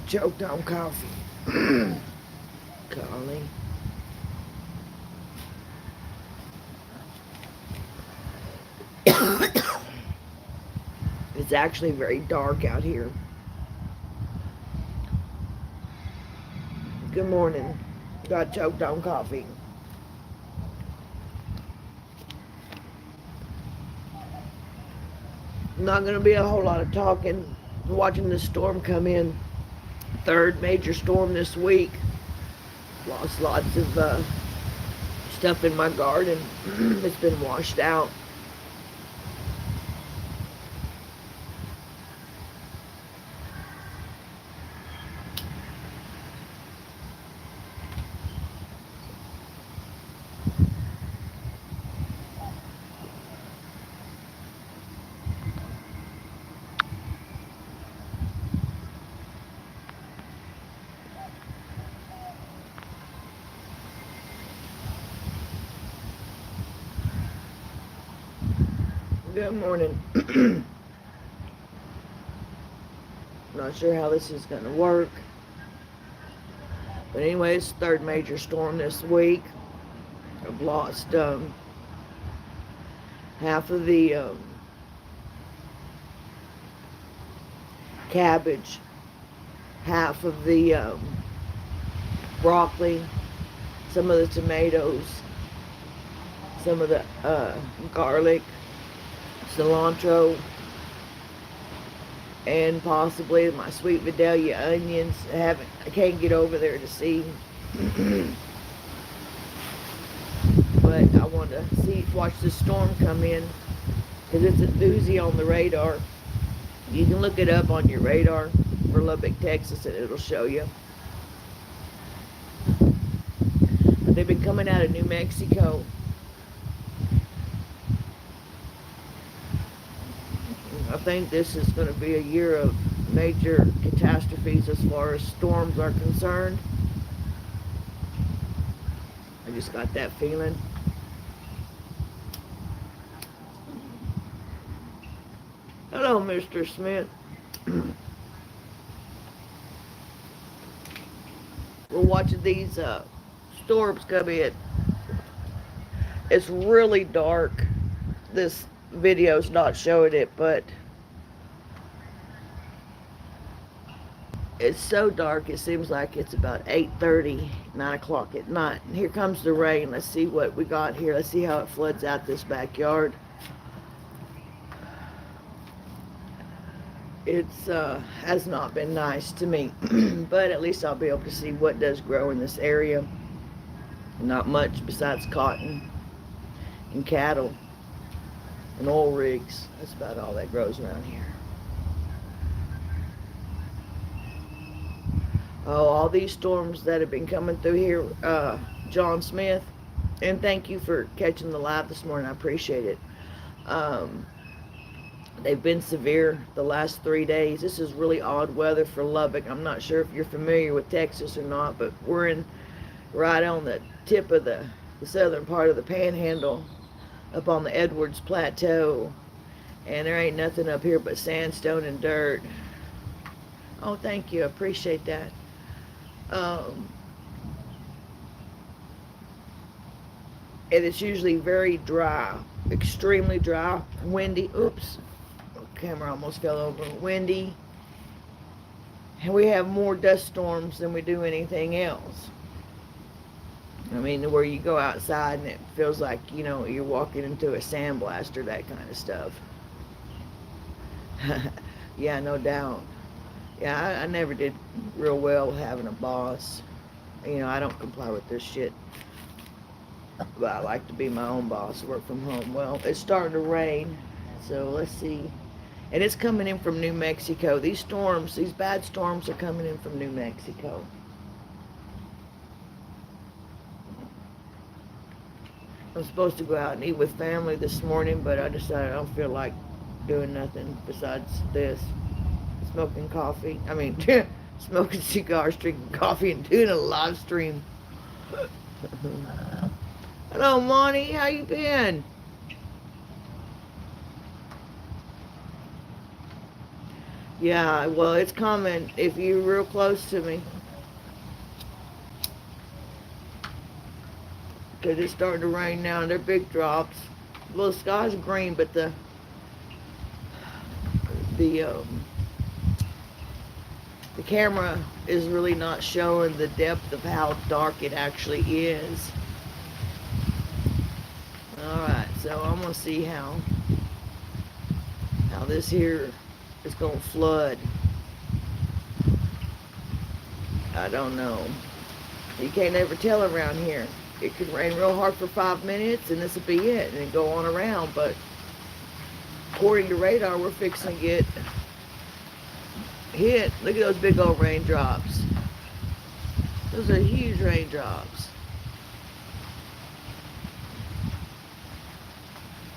Choked on coffee. Golly. It's actually very dark out here. Good morning. Got choked on coffee. Not going to be a whole lot of talking. Watching this storm come in. Third major storm this week. Lost lots of stuff in my garden. It's been washed out. Good morning. Not sure how this is going to work. But anyway, it's the third major storm this week. I've lost half of the cabbage, half of the broccoli, some of the tomatoes, some of the garlic, cilantro, and possibly my sweet Vidalia onions. I can't get over there to see. But I want to watch the storm come in, because it's a doozy on the radar. You can look it up on your radar for Lubbock, Texas, and it'll show you. But they've been coming out of New Mexico. I think this is going to be a year of major catastrophes as far as storms are concerned. I just got that feeling. Hello, Mr. Smith. We're watching these storms come in. It's really dark. This video's not showing it, but it's so dark it seems like it's about 8:30, 9 o'clock at night. And here comes the rain. Let's see what we got here. Let's see how it floods out this backyard. It's has not been nice to me, but at least I'll be able to see what does grow in this area. Not much besides cotton and cattle and oil rigs. That's about all that grows around here. Oh, all these storms that have been coming through here, John Smith, and thank you for catching the live this morning. I appreciate it. They've been severe the last 3 days. This is really odd weather for Lubbock. I'm not sure if you're familiar with Texas or not, but we're right on the tip of the southern part of the Panhandle, up on the Edwards Plateau, and there ain't nothing up here but sandstone and dirt. Oh, thank you. I appreciate that. And it's usually very dry, extremely dry, windy. Oops. Camera almost fell over. Windy, and we have more dust storms than we do anything else. I mean, where you go outside and it feels like, you're walking into a sandblaster, that kind of stuff. Yeah, no doubt. Yeah, I never did real well having a boss. I don't comply with this shit, but I like to be my own boss, work from home. Well, it's starting to rain, so let's see. And it's coming in from New Mexico. These bad storms are coming in from New Mexico. I'm supposed to go out and eat with family this morning, but I decided I don't feel like doing nothing besides this. Smoking coffee. I mean, smoking cigars, drinking coffee, and doing a live stream. Hello, Monty. How you been? Yeah, well, it's coming. If you're real close to me, because it's starting to rain now, and they're big drops. Well, the sky's green, but the the camera is really not showing the depth of how dark it actually is. Alright, so I'm gonna see how this here is gonna flood. I don't know. You can't ever tell around here. It could rain real hard for 5 minutes and this will be it, and then go on around, but according to radar, we're fixing to get hit. Look at those big old raindrops. Those are huge raindrops.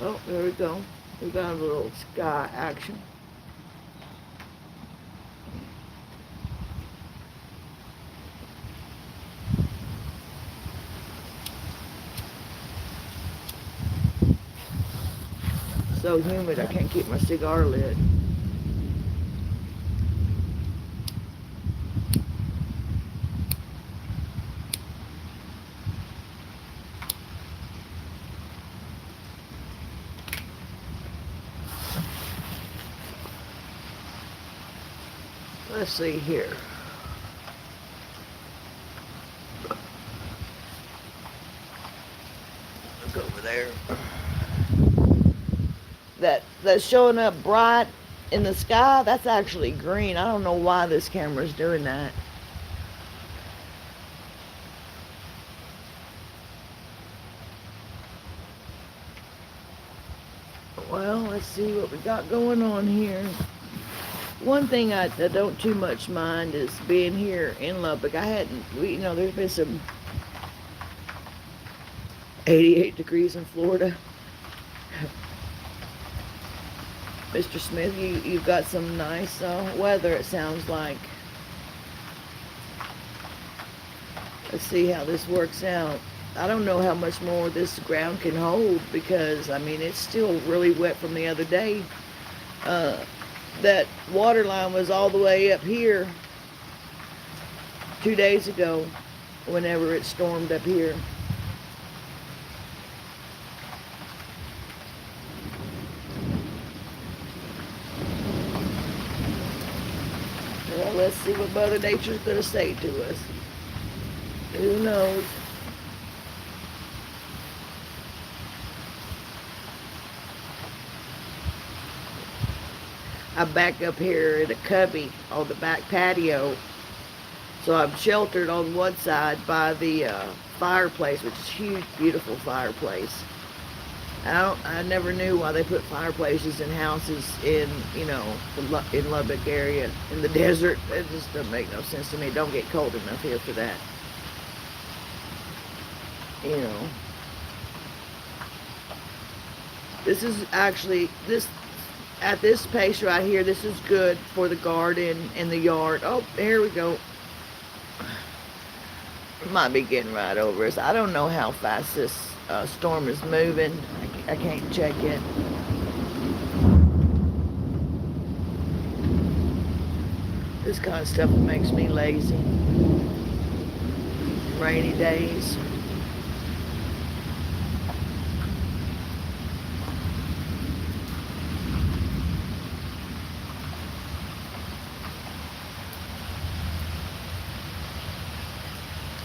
Oh, there we go. We got a little sky action. So humid, I can't keep my cigar lit. Let's see here. Look over there. That's showing up bright in the sky, that's actually green. I don't know why this camera's doing that. Well, let's see what we got going on here. One thing I don't too much mind is being here in Lubbock. There's been some 88 degrees in Florida. Mr. Smith, you've got some nice weather, it sounds like. Let's see how this works out. I don't know how much more this ground can hold because, I mean, it's still really wet from the other day. That water line was all the way up here 2 days ago whenever it stormed up here. Well, let's see what Mother Nature's going to say to us. Who knows? I'm back up here in a cubby on the back patio. So I'm sheltered on one side by the fireplace, which is a huge, beautiful fireplace. I never knew why they put fireplaces in houses in, in Lubbock area, in the desert. It just doesn't make no sense to me. It don't get cold enough here for that. This is actually, at this pace right here, this is good for the garden and the yard. Oh, here we go. Might be getting right over us. I don't know how fast this storm is moving. I can't check it. This kind of stuff makes me lazy. Rainy days.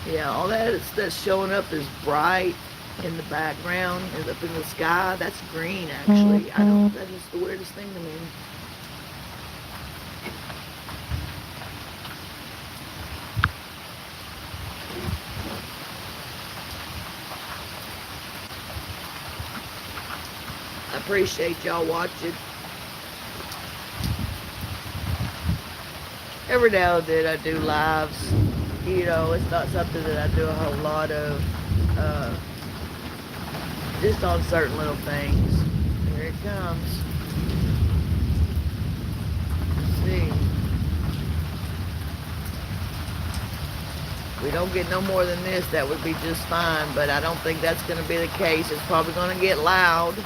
Yeah, all that's showing up is bright in the background and up in the sky. That's green, actually. That is the weirdest thing to me. I appreciate y'all watching. Every now and then I do lives. It's not something that I do a whole lot of. Just on certain little things. Here it comes. Let's see. If we don't get no more than this, that would be just fine, but I don't think that's going to be the case. It's probably going to get loud.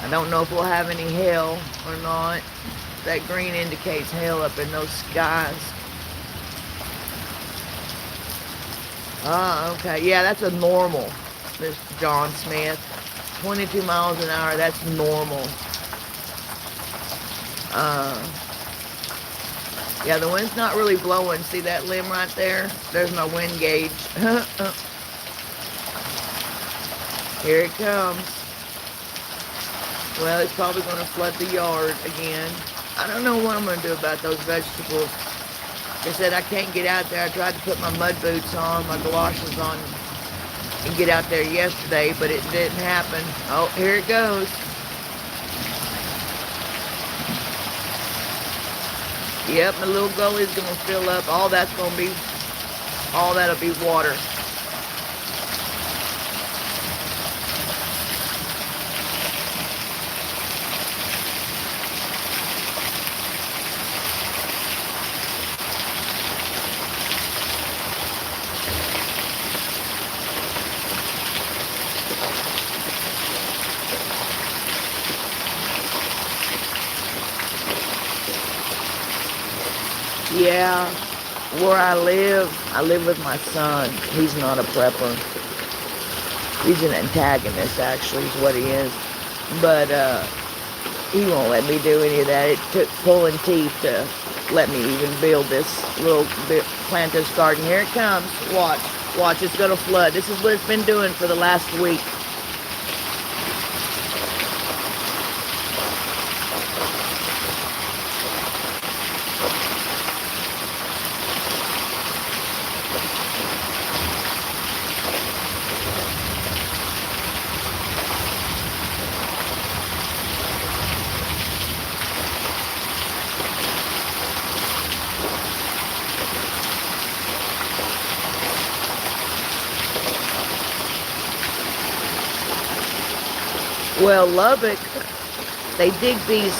I don't know if we'll have any hail or not. That green indicates hail up in those skies. Ah, okay. Yeah, that's a normal, Mr. John Smith. 22 miles an hour, that's normal. Yeah, the wind's not really blowing. See that limb right there? There's my wind gauge. Here it comes. Well, it's probably going to flood the yard again. I don't know what I'm going to do about those vegetables. Like I said, I can't get out there. I tried to put my mud boots on, my galoshes on, and get out there yesterday, but it didn't happen. Oh, here it goes. Yep, my little gully's going to fill up. All that'll be water. Yeah, where I live with my son. He's not a prepper. He's an antagonist, actually, is what he is. But he won't let me do any of that. It took pulling teeth to let me even build this plant this garden. Here it comes. Watch, it's going to flood. This is what it's been doing for the last week. Well, Lubbock, they dig these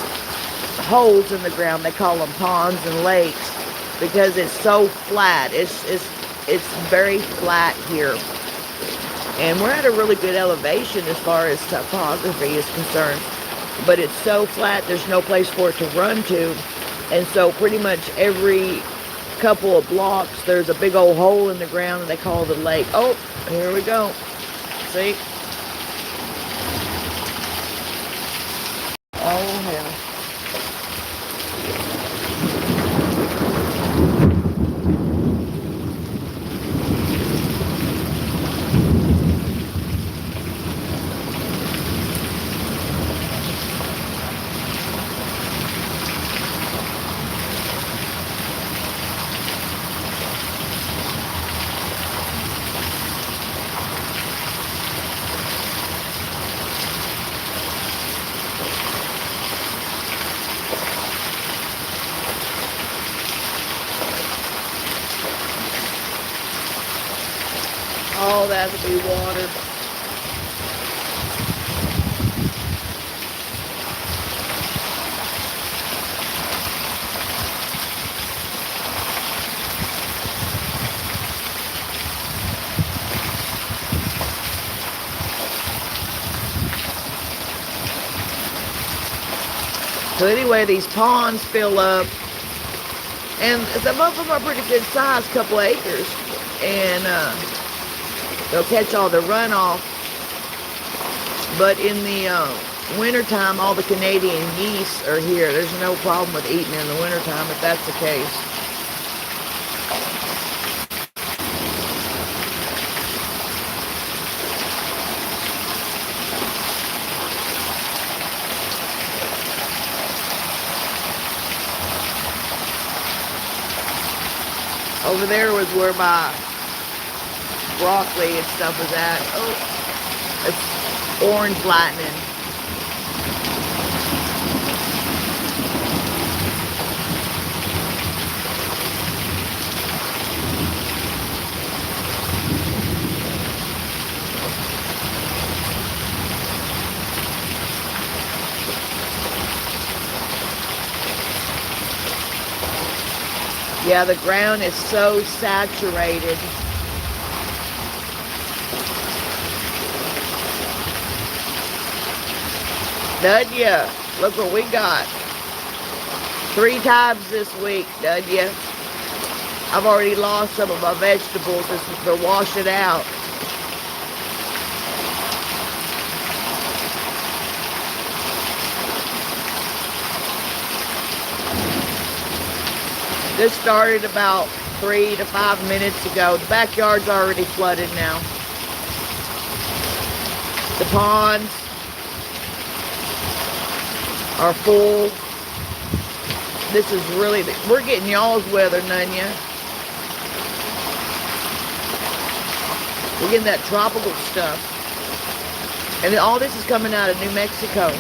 holes in the ground. They call them ponds and lakes because it's so flat. It's very flat here. And we're at a really good elevation as far as topography is concerned. But it's so flat, there's no place for it to run to. And so pretty much every couple of blocks, there's a big old hole in the ground that they call the lake. Oh, here we go. See? Oh, hell. Oh, that'll be water. So anyway, these ponds fill up, and some of them are pretty good size, couple acres, and they'll catch all the runoff. But in the wintertime, all the Canadian geese are here. There's no problem with eating in the wintertime if that's the case. Over there was where my broccoli and stuff was at. Oh, it's orange lightning. Yeah, the ground is so saturated. Doesn't ya? Look what we got. 3 times this week, Dunya. I've already lost some of my vegetables just to wash it out. This started about 3 to 5 minutes ago. The backyard's already flooded now. The ponds are full. This is really, we're getting y'all's weather, Nunya. We're getting that tropical stuff. And all this is coming out of New Mexico.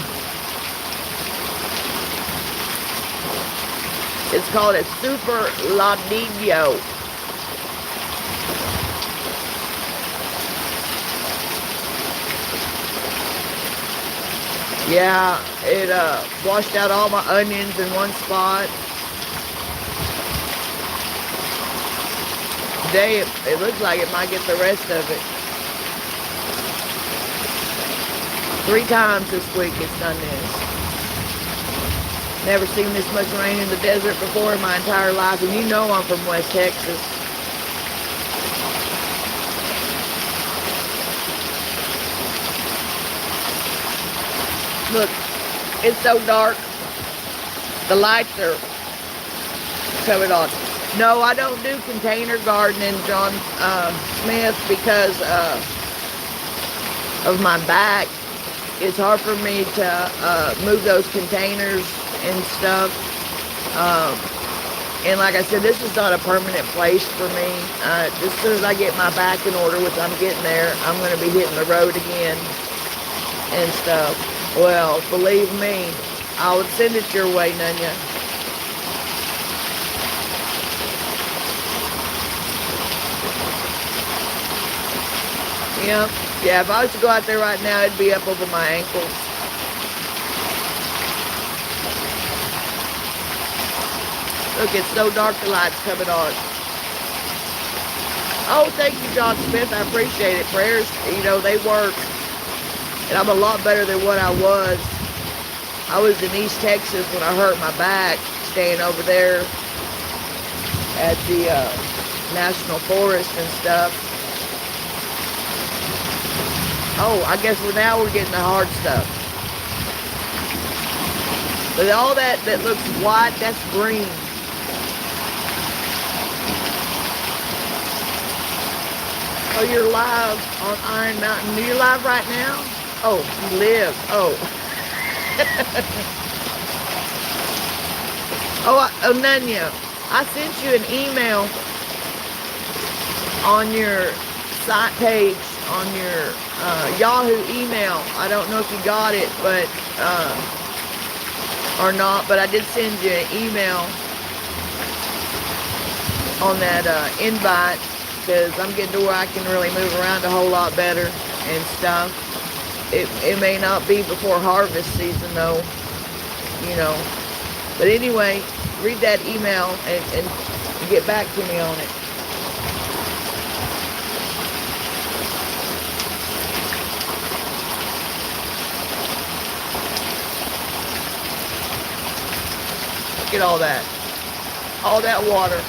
It's called a Super La Nino. Yeah, it washed out all my onions in one spot. Today, it looks like it might get the rest of it. 3 times this week it's done this. Never seen this much rain in the desert before in my entire life, and you know I'm from West Texas. Look, it's so dark. The lights are coming on. No, I don't do container gardening, John Smith, because of my back. It's hard for me to move those containers and stuff. And like I said, this is not a permanent place for me. As soon as I get my back in order, which I'm getting there, I'm going to be hitting the road again and stuff. Well, believe me, I would send it your way, Nunya. Yep. Yeah, if I was to go out there right now, it'd be up over my ankles. Look, it's so dark, the light's coming on. Oh, thank you, John Smith. I appreciate it. Prayers, you know, they work. And I'm a lot better than what I was. I was in East Texas when I hurt my back, staying over there at the National Forest and stuff. Oh, I guess now we're getting the hard stuff. But all that looks white, that's green. Oh, you're live on Iron Mountain. You're live right now? Oh, you live. Oh. Oh, Nunya, I sent you an email on your site page, on your Yahoo email. I don't know if you got it, but or not, but I did send you an email on that invite, because I'm getting to where I can really move around a whole lot better and stuff. It may not be before harvest season though, you know. But anyway, read that email and get back to me on it. Look at all that water.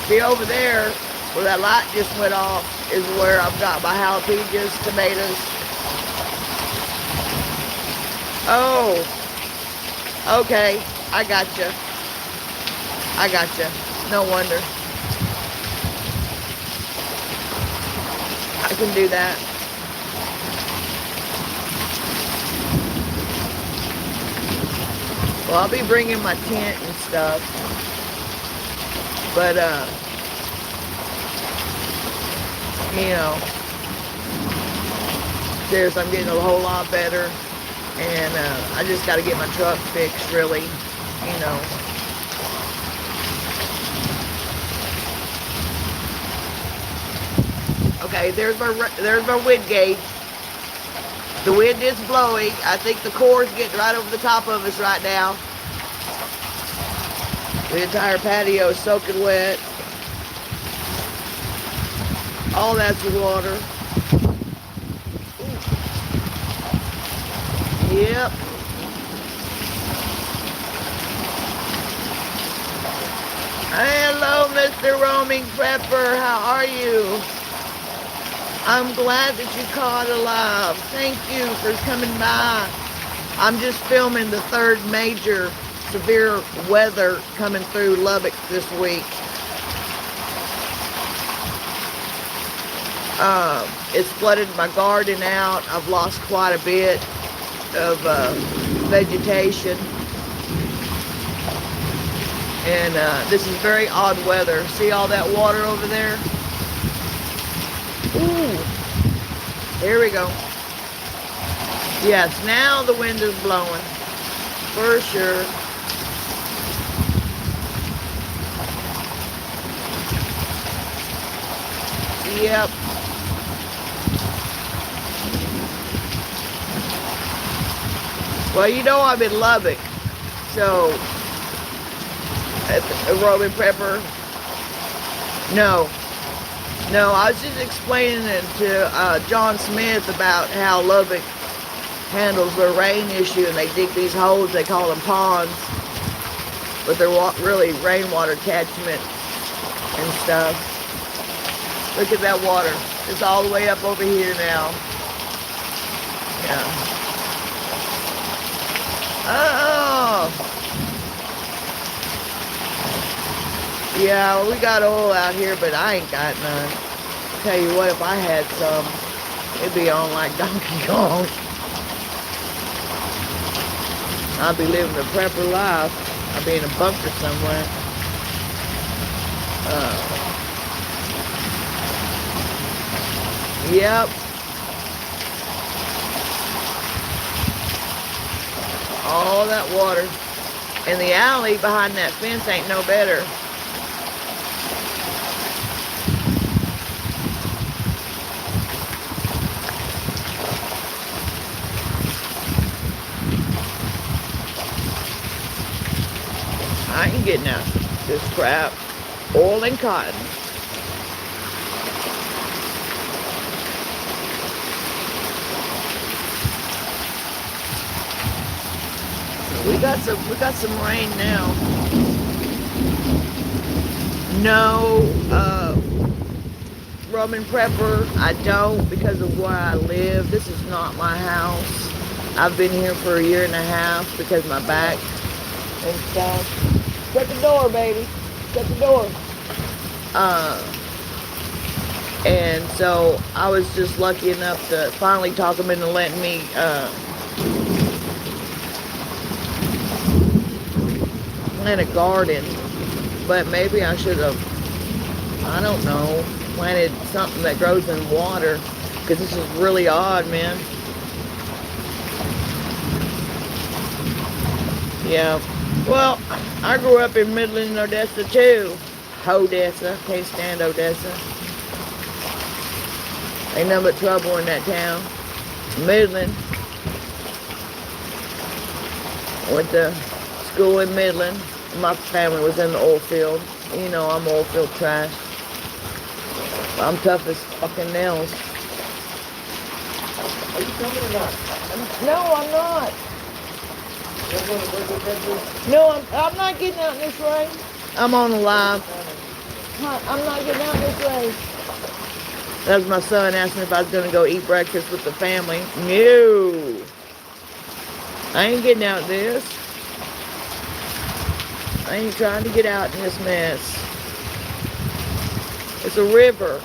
See over there where that light just went off is where I've got my jalapenos, tomatoes. Oh, okay, I gotcha. No wonder. I can do that. Well, I'll be bringing my tent and stuff, but you know, seriously, I'm getting a whole lot better. And I just got to get my truck fixed, really, you know. Okay, there's my wind gauge. The wind is blowing. I think the core is getting right over the top of us right now. The entire patio is soaking wet. All that's water. Yep. Mr. Roaming Prepper, how are you? I'm glad that you caught alive. Thank you for coming by. I'm just filming the third major severe weather coming through Lubbock this week. It's flooded my garden out. I've lost quite a bit of vegetation. And this is very odd weather. See all that water over there? Ooh, here we go. Yes, now the wind is blowing, for sure. Yep. Well, you know I'm in Lubbock, so Roaming Prepper. No, I was just explaining it to John Smith about how Lubbock handles their rain issue, and they dig these holes, they call them ponds, but they're really rainwater catchment and stuff. Look at that water. It's all the way up over here now. Yeah. Oh! Yeah, we got oil out here, but I ain't got none. Tell you what, if I had some, it'd be on like Donkey Kong. I'd be living the prepper life. I'd be in a bunker somewhere. Yep. All that water. And the alley behind that fence ain't no better. I ain't getting out this crap. Oil and cotton. We got some rain now. No, Roaming Prepper, I don't, because of where I live. This is not my house. I've been here for a year and a half because of my back and stuff. Shut the door, baby. Shut the door. And so I was just lucky enough to finally talk them into letting me plant a garden. But maybe I should have, I don't know, planted something that grows in water, because this is really odd, man. Yeah. Well, I grew up in Midland, Odessa too. Odessa. Can't stand Odessa. Ain't nothing but trouble in that town. Midland. Went to school in Midland. My family was in the oil field. You know, I'm oil field trash. I'm tough as fucking nails. Are you coming or not? No, I'm not. No, I'm not getting out in this rain. I'm on the live. I'm not getting out in this rain. That was my son asking if I was going to go eat breakfast with the family. No. I ain't getting out this. I ain't trying to get out in this mess. It's a river.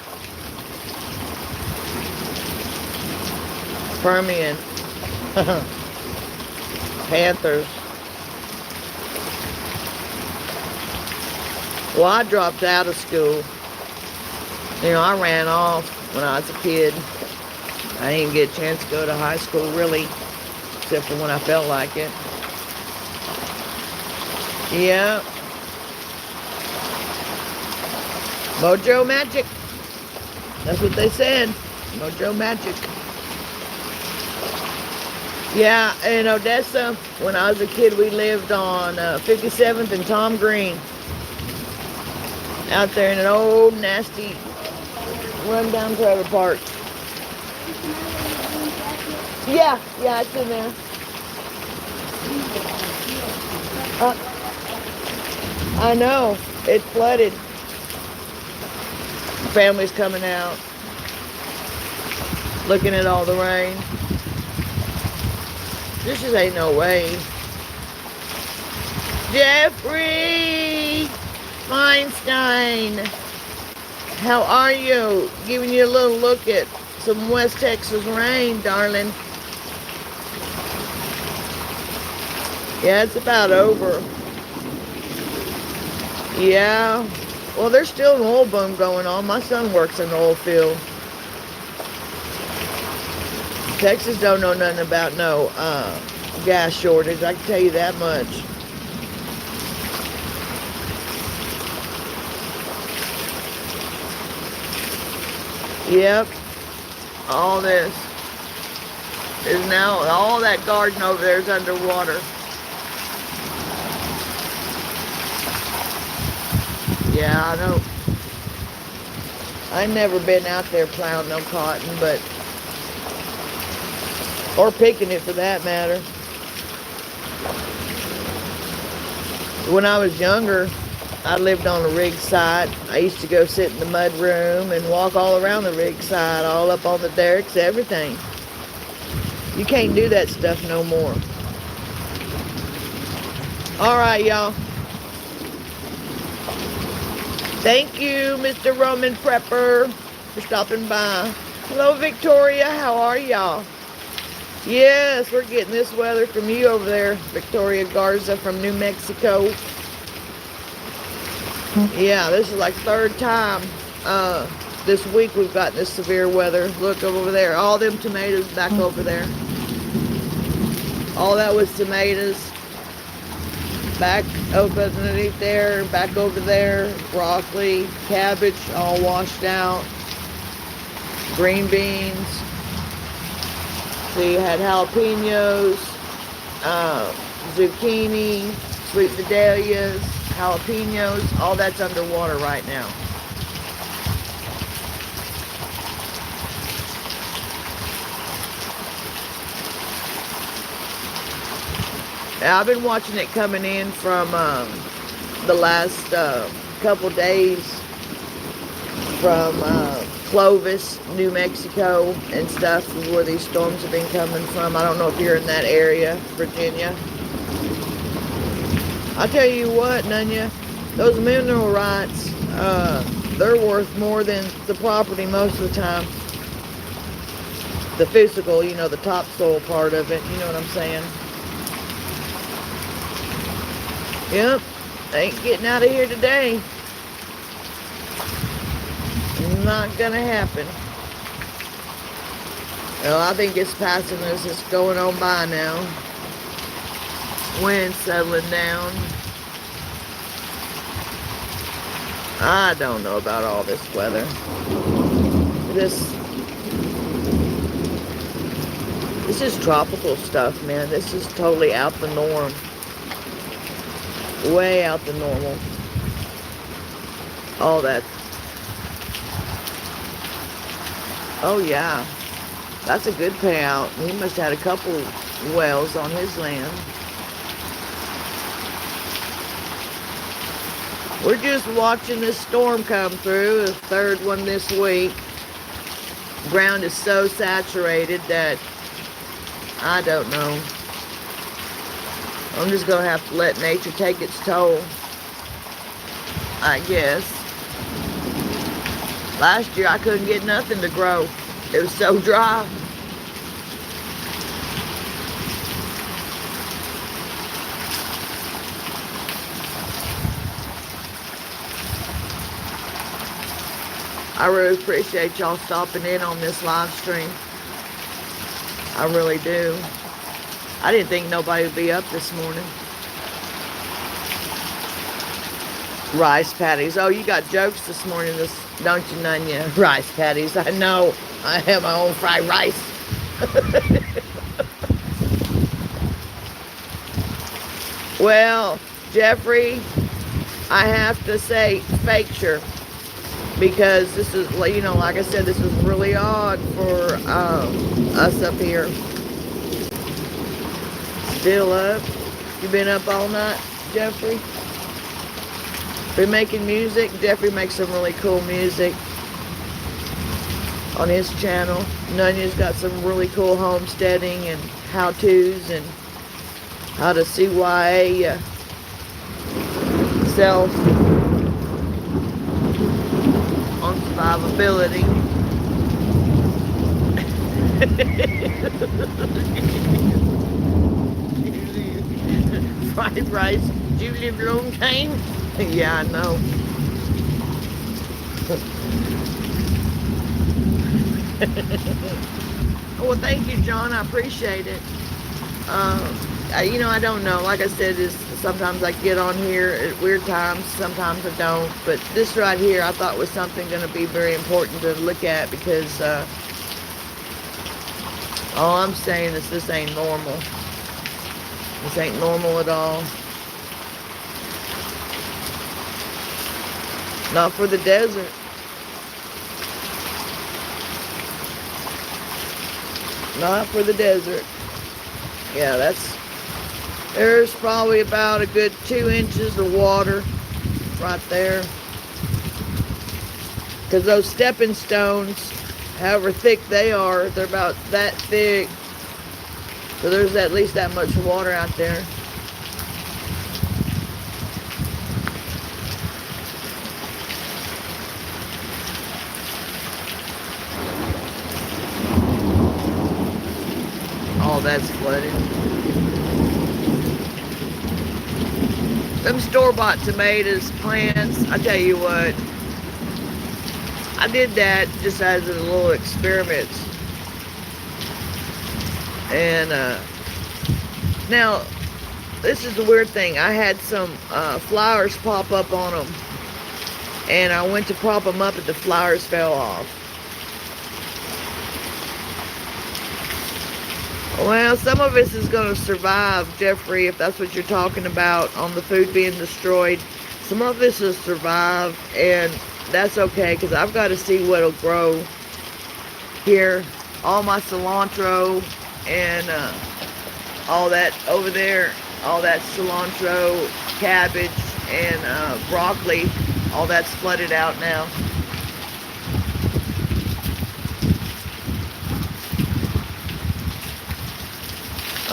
Permian. Panthers. Well, I dropped out of school. You know, I ran off when I was a kid. I didn't get a chance to go to high school, really, except for when I felt like it. Yeah. Mojo Magic. That's what they said. Mojo Magic. Yeah, in Odessa, when I was a kid, we lived on 57th and Tom Green. Out there in an old, nasty, run-down trailer park. Yeah, it's in there. I know, it flooded. Family's coming out, looking at all the rain. This just ain't no way. Jeffrey Feinstein, how are you? Giving you a little look at some West Texas rain, darling. Yeah, it's about over. Yeah. Well, there's still an oil boom going on. My son works in the oil field. Texas don't know nothing about no gas shortage. I can tell you that much. Yep. All this is now, all that garden over there is underwater. Yeah, I know. I've never been out there plowing no cotton, but, or picking it for that matter. When I was younger, I lived on a rig site. I used to go sit in the mud room and walk all around the rig site, all up on the derricks, everything. You can't do that stuff no more. All right, y'all. Thank you, Mr. Roman Prepper, for stopping by. Hello, Victoria. How are y'all? Yes, we're getting this weather from you over there, Victoria Garza from New Mexico. Yeah, this is like third time this week we've got this severe weather. Look over there. All them tomatoes back over there. All that was tomatoes. Back over underneath there, back over there, broccoli, cabbage, all washed out, green beans. So you had jalapenos, zucchini, sweet dahlias, jalapenos, all that's underwater right now. I've been watching it coming in from the last couple days from Clovis, New Mexico and stuff, where these storms have been coming from. I don't know if you're in that area, Virginia. I'll tell you what, Nunya, those mineral rights, they're worth more than the property most of the time. The physical, you know, the topsoil part of it, you know what I'm saying? Yep, ain't getting out of here today. Not gonna happen. Well, I think it's passing us. It's going on by now. Wind settling down. I don't know about all this weather. This is tropical stuff, man. This is totally out the norm. Way out the normal. All that. Oh yeah, that's a good payout. He must have had a couple wells on his land. We're just watching this storm come through, the third one this week. Ground is so saturated that I don't know. I'm just going to have to let nature take its toll, I guess. Last year I couldn't get nothing to grow. It was so dry. I really appreciate y'all stopping in on this live stream. I really do. I didn't think nobody would be up this morning. Rice patties. Oh, you got jokes this morning, don't you, Nunya? Rice patties. I know. I have my own fried rice. Well, Jeffrey, I have to say picture, because this is, you know, like I said, this is really odd for us up here. Still up? You been up all night, Jeffrey? Been making music? Jeffrey makes some really cool music. on his channel. Nunya's got some really cool homesteading and how-tos and how to CYA self on survivability. Fried rice. Did you live a long time? Yeah, I know. Well, thank you, John. I appreciate it. You know, I don't know. Like I said, sometimes I get on here at weird times. Sometimes I don't. But this right here, I thought was something going to be very important to look at because all I'm saying is this ain't normal. This ain't normal at all. Not for the desert. Not for the desert. Yeah, there's probably about a good 2 inches of water right there. Because those stepping stones, however thick they are, they're about that thick. So there's at least that much water out there. All that's flooded. Them store-bought tomatoes, plants, I tell you what, I did that just as a little experiment. And now, this is the weird thing. I had some flowers pop up on them. And I went to prop them up and the flowers fell off. Well, some of this is going to survive, Jeffrey, if that's what you're talking about, on the food being destroyed. Some of this will survive, and that's okay, because I've got to see what'll grow here. All my cilantro and all that over there, all that cilantro, cabbage, and broccoli, all that's flooded out now.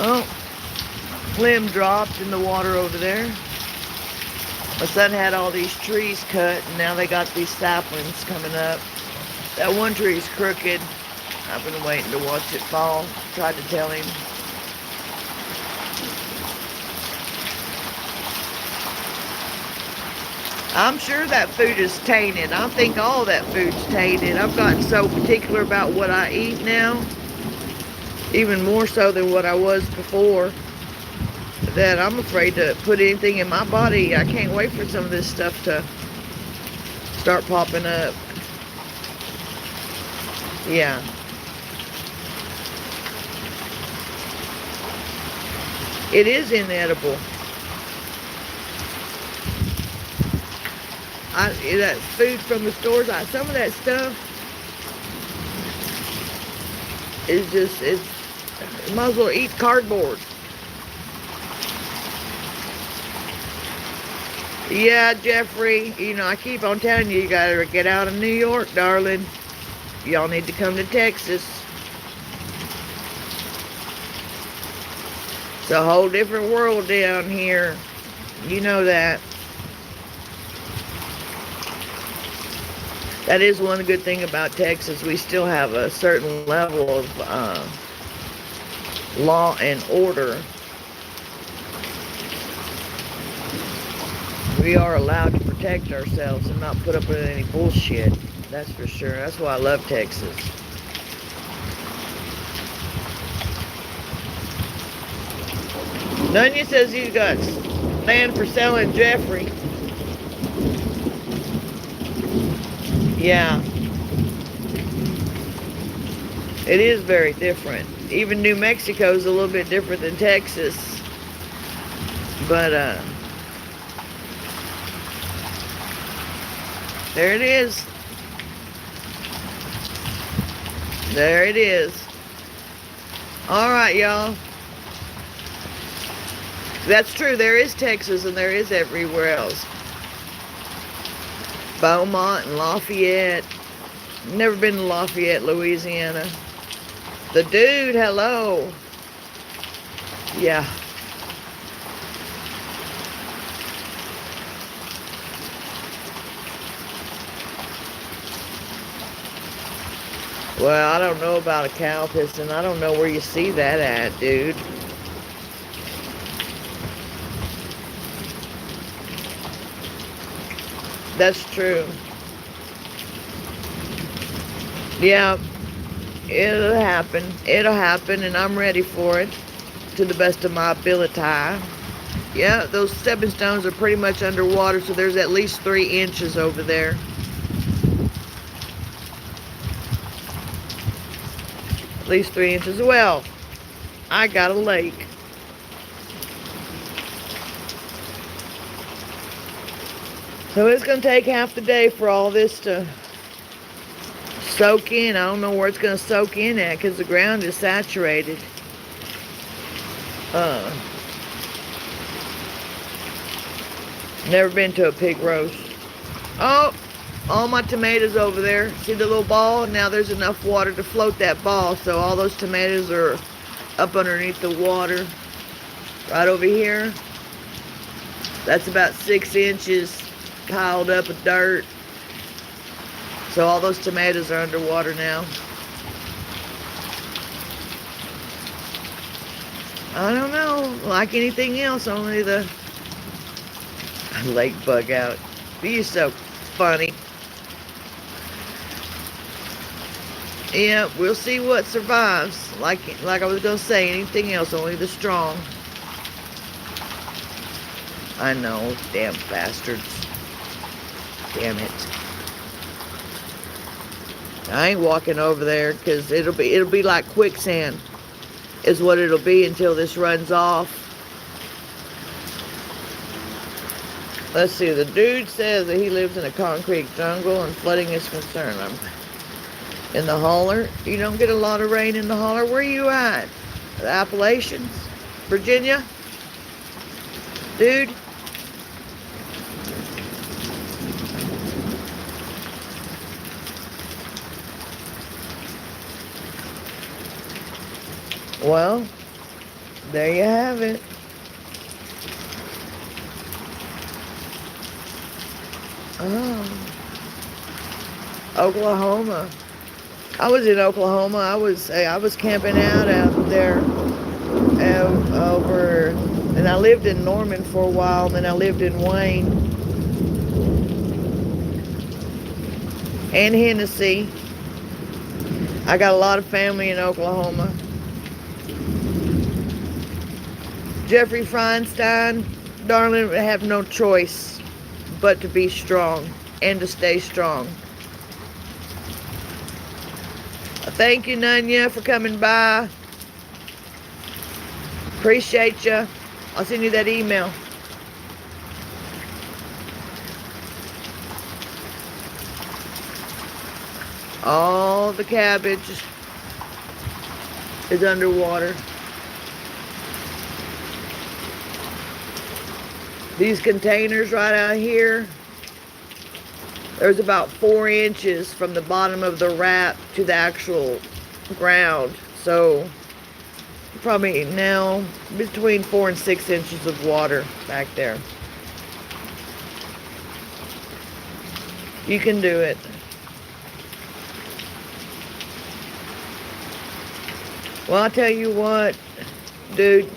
Oh, limb dropped in the water over there. My son had all these trees cut, and now they got these saplings coming up. That one tree's crooked. I've been waiting to watch it fall. Tried to tell him. I'm sure that food is tainted. I think all that food's tainted. I've gotten so particular about what I eat now, even more so than what I was before, that I'm afraid to put anything in my body. I can't wait for some of this stuff to start popping up. Yeah. It is inedible. That food from the stores, some of that stuff is just, you might as well eat cardboard. Yeah, Jeffrey, you know, I keep on telling you, you gotta get out of New York, darling. Y'all need to come to Texas. It's a whole different world down here. You know that. That is one good thing about Texas. We still have a certain level of law and order. We are allowed to protect ourselves and not put up with any bullshit. That's for sure. That's why I love Texas. Nunya says he's got land for selling, Jeffrey. Yeah. It is very different. Even New Mexico is a little bit different than Texas. But, there it is. There it is. Alright, y'all. That's true. There is Texas and there is everywhere else. Beaumont and Lafayette. Never been to Lafayette, Louisiana. The dude, hello. Yeah. Well, I don't know about a cow piston. I don't know where you see that at, dude. That's true. Yeah, it'll happen. It'll happen, and I'm ready for it to the best of my ability. Yeah, those stepping stones are pretty much underwater, so there's at least 3 inches over there. At least 3 inches. Well, I got a lake. So it's going to take half the day for all this to soak in. I don't know where it's going to soak in at because the ground is saturated. Never been to a pig roast. Oh, all my tomatoes over there. See the little ball? Now there's enough water to float that ball. So all those tomatoes are up underneath the water. Right over here. That's about 6 inches piled up with dirt. So all those tomatoes are underwater now. I don't know, like anything else, only the lake bug out. You're so funny. Yeah, we'll see what survives. Like I was gonna say, anything else, only the strong. I know, damn bastards. Damn it. I ain't walking over there because it'll be like quicksand is what it'll be until this runs off. Let's see, the dude says that he lives in a concrete jungle and flooding is concerned. I'm in the holler. You don't get a lot of rain in the holler. Where are you at? The Appalachians? Virginia? Dude? Well, there you have it. Oh, Oklahoma. I was in Oklahoma. I was camping out there over, and I lived in Norman for a while. And then I lived in Wayne and Hennessy. I got a lot of family in Oklahoma. Jeffrey Feinstein, darling, I have no choice but to be strong and to stay strong. Thank you, Nunya, for coming by. Appreciate you. I'll send you that email. All the cabbage is underwater. These containers right out here, there's about 4 inches from the bottom of the wrap to the actual ground. So probably now between 4 and 6 inches of water back there. You can do it. Well, I'll tell you what, dude.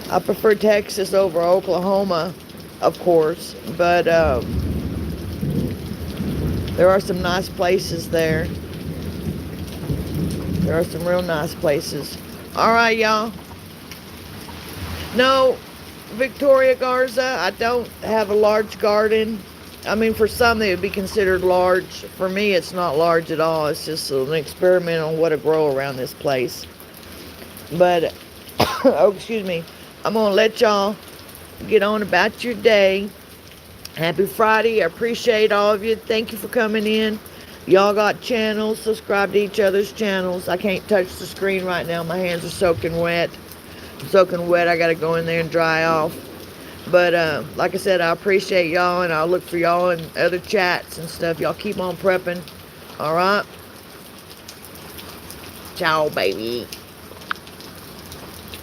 I prefer Texas over Oklahoma, of course, but there are some nice places there. There are some real nice places. All right, y'all. No, Victoria Garza, I don't have a large garden. I mean, for some, they would be considered large. For me, it's not large at all. It's just an experiment on what to grow around this place. But, oh, excuse me. I'm going to let y'all get on about your day. Happy Friday. I appreciate all of you. Thank you for coming in. Y'all got channels. Subscribe to each other's channels. I can't touch the screen right now. My hands are soaking wet. I'm soaking wet. I got to go in there and dry off. But like I said, I appreciate y'all, and I'll look for y'all in other chats and stuff. Y'all keep on prepping. All right. Ciao, baby.